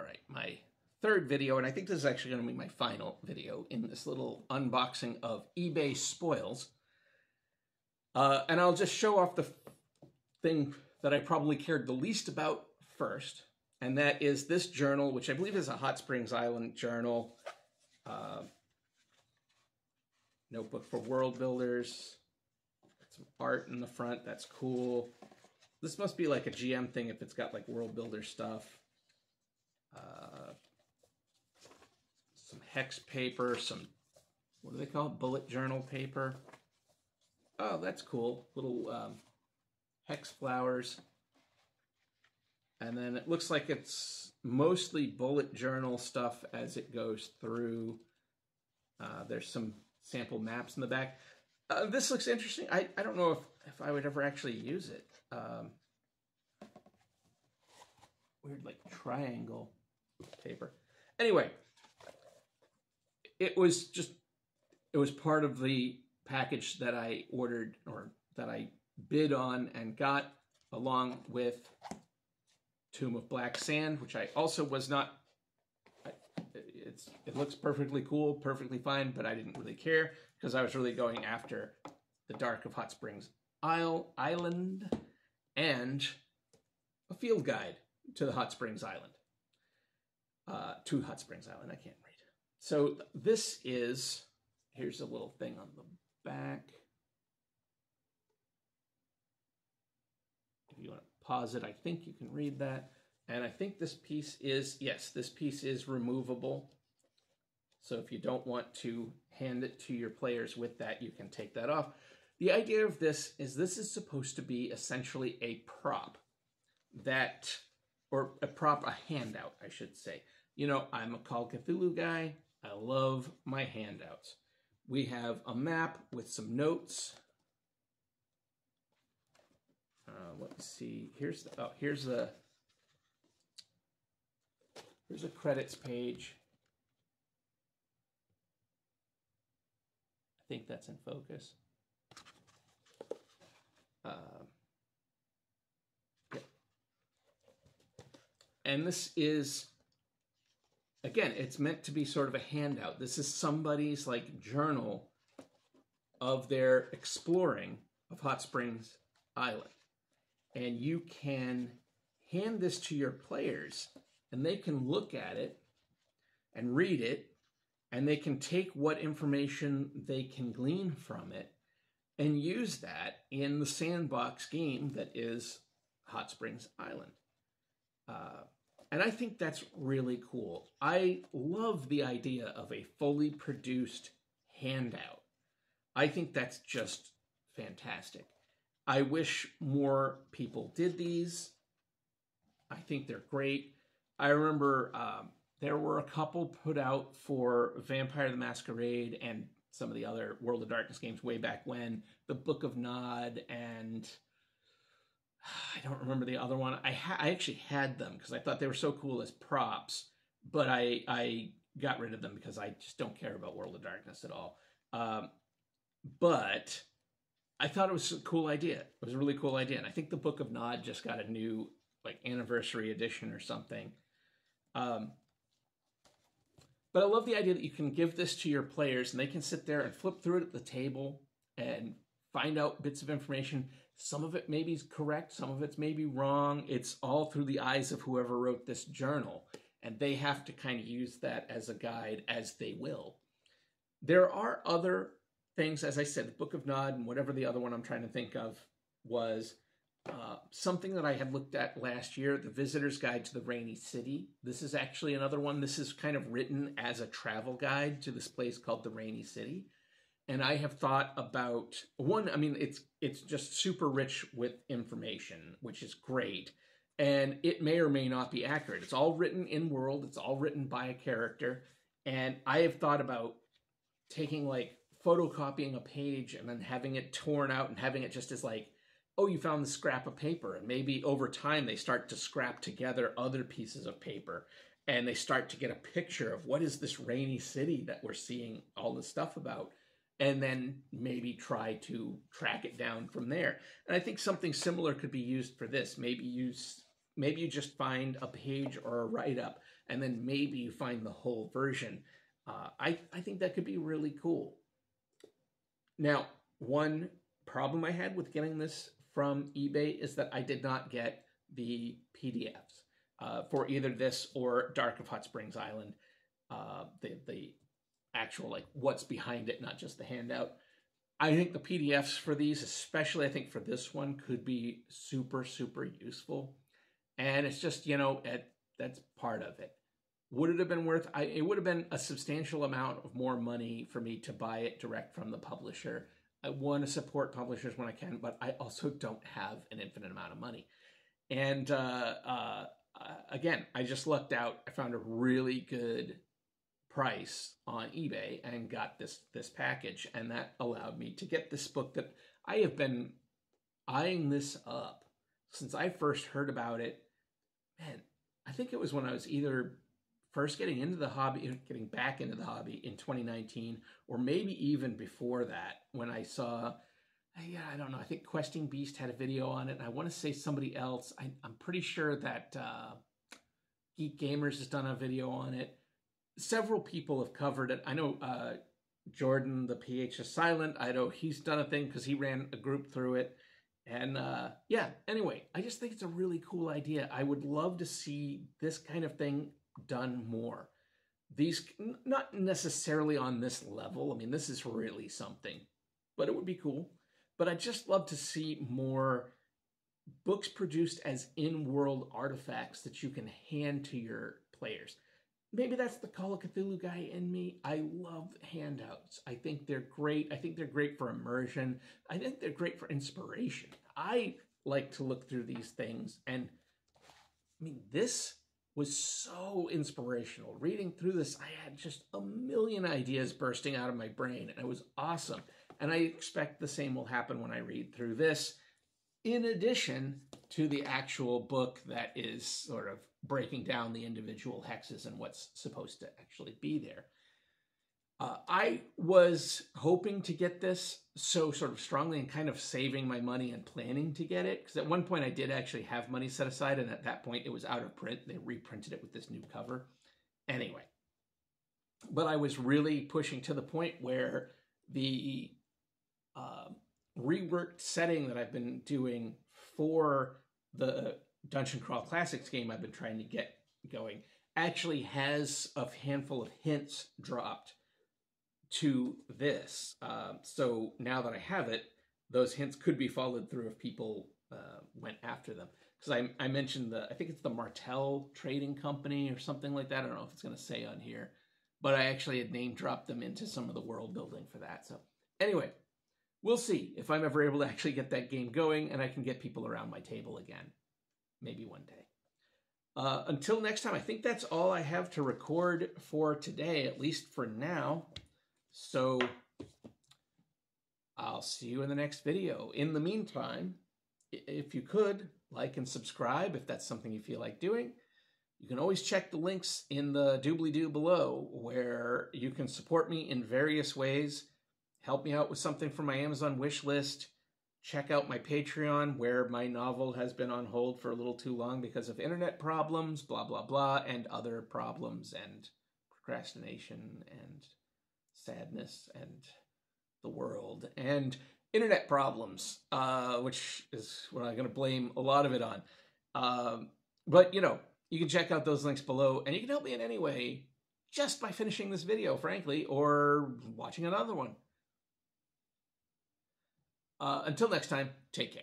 right, my third video, and I think this is actually going to be my final video in this little unboxing of eBay spoils. And I'll just show off the thing that I probably cared the least about first, and that is this journal, which I believe is a Hot Springs Island journal. Notebook for world builders. Some art in the front, that's cool. This must be like a GM thing if it's got like world builder stuff. Some hex paper, some, what do they call it? Bullet journal paper. Oh, that's cool. Little hex flowers. And then it looks like it's mostly bullet journal stuff as it goes through. There's some sample maps in the back. This looks interesting. I don't know if I would ever actually use it. Weird, like, triangle paper. Anyway, it was part of the package that I ordered, or that I bid on and got, along with Tomb of Black Sand, which I also was not. It looks perfectly cool, perfectly fine, but I didn't really care because I was really going after the Dark of Hot Springs Island and a field guide to the Hot Springs Island. To Hot Springs Island, I can't read. So this is, here's a little thing on the back. If you want to pause it, I think you can read that. And I think this piece is, yes, this piece is removable. So if you don't want to hand it to your players with that, you can take that off. The idea of this is supposed to be essentially a prop that, or a handout, I should say. You know, I'm a Call of Cthulhu guy. I love my handouts. We have a map with some notes. Let's see. Here's a credits page. I think that's in focus. Yeah. And this is, again, it's meant to be sort of a handout. This is somebody's like journal of their exploring of Hot Springs Island. And you can hand this to your players and they can look at it and read it, and they can take what information they can glean from it and use that in the sandbox game that is Hot Springs Island. And I think that's really cool. I love the idea of a fully produced handout. I think that's just fantastic. I wish more people did these. I think they're great. I remember there were a couple put out for Vampire the Masquerade and some of the other World of Darkness games way back when. The Book of Nod, and I don't remember the other one. I actually had them because I thought they were so cool as props, but I got rid of them because I just don't care about World of Darkness at all. But I thought it was a cool idea. It was a really cool idea. And I think the Book of Nod just got a new like anniversary edition or something. But I love the idea that you can give this to your players and they can sit there and flip through it at the table and find out bits of information. Some of it maybe is correct, some of it's maybe wrong. It's all through the eyes of whoever wrote this journal, and they have to kind of use that as a guide as they will. There are other things, as I said, the Book of Nod and whatever the other one I'm trying to think of was something that I had looked at last year, The Visitor's Guide to the Rainy City. This is actually another one. This is kind of written as a travel guide to this place called the Rainy City. And I have thought about, one, I mean, it's just super rich with information, which is great. And it may or may not be accurate. It's all written in world. It's all written by a character. And I have thought about taking, like, photocopying a page and then having it torn out and having it just as like, oh, you found the scrap of paper. And maybe over time they start to scrap together other pieces of paper and they start to get a picture of what is this rainy city that we're seeing all this stuff about, and then maybe try to track it down from there. And I think something similar could be used for this. Maybe use maybe you just find a page or a write-up, and then maybe you find the whole version. I think that could be really cool. Now, one problem I had with getting this from eBay is that I did not get the PDFs for either this or Dark of Hot Springs Island, the actual, like, what's behind it, not just the handout. I think the PDFs for these, especially I think for this one, could be super, super useful. And it's just, you know, that's part of it. Would it have been worth, it would have been a substantial amount of more money for me to buy it direct from the publisher. I want to support publishers when I can, but I also don't have an infinite amount of money. And again, I just lucked out. I found a really good price on eBay and got this package, and that allowed me to get this book that I have been eyeing this up since I first heard about it. Man, I think it was when I was either first getting into the hobby, getting back into the hobby in 2019, or maybe even before that, when I saw, yeah, I don't know, I think Questing Beast had a video on it, and I want to say somebody else, I'm pretty sure that Geek Gamers has done a video on it. Several people have covered it. I know Jordan, the PH is Silent, I know he's done a thing because he ran a group through it. And yeah, anyway, I just think it's a really cool idea. I would love to see this kind of thing done more. These, not necessarily on this level. I mean, this is really something, but it would be cool. But I'd just love to see more books produced as in-world artifacts that you can hand to your players. Maybe that's the Call of Cthulhu guy in me. I love handouts. I think they're great. I think they're great for immersion. I think they're great for inspiration. I like to look through these things, and I mean, this was so inspirational. Reading through this, I had just a million ideas bursting out of my brain, and it was awesome. And I expect the same will happen when I read through this, in addition to the actual book that is sort of breaking down the individual hexes and what's supposed to actually be there. I was hoping to get this so sort of strongly and kind of saving my money and planning to get it, because at one point I did actually have money set aside, and at that point it was out of print. They reprinted it with this new cover. Anyway, but I was really pushing to the point where the reworked setting that I've been doing for the Dungeon Crawl Classics game I've been trying to get going actually has a handful of hints dropped to this. So now that I have it, those hints could be followed through if people went after them. Because I mentioned I think it's the Martell Trading Company or something like that. I don't know if it's going to say on here, but I actually had name dropped them into some of the world building for that. So anyway, we'll see if I'm ever able to actually get that game going and I can get people around my table again. Maybe one day. Until next time, I think that's all I have to record for today, at least for now. So I'll see you in the next video. In the meantime, if you could, like and subscribe if that's something you feel like doing. You can always check the links in the doobly-doo below where you can support me in various ways. Help me out with something from my Amazon wish list. Check out my Patreon, where my novel has been on hold for a little too long because of internet problems, blah, blah, blah, and other problems and procrastination and sadness and the world and internet problems, which is what I'm going to blame a lot of it on. But, you know, you can check out those links below, and you can help me in any way just by finishing this video, frankly, or watching another one. Until next time, take care.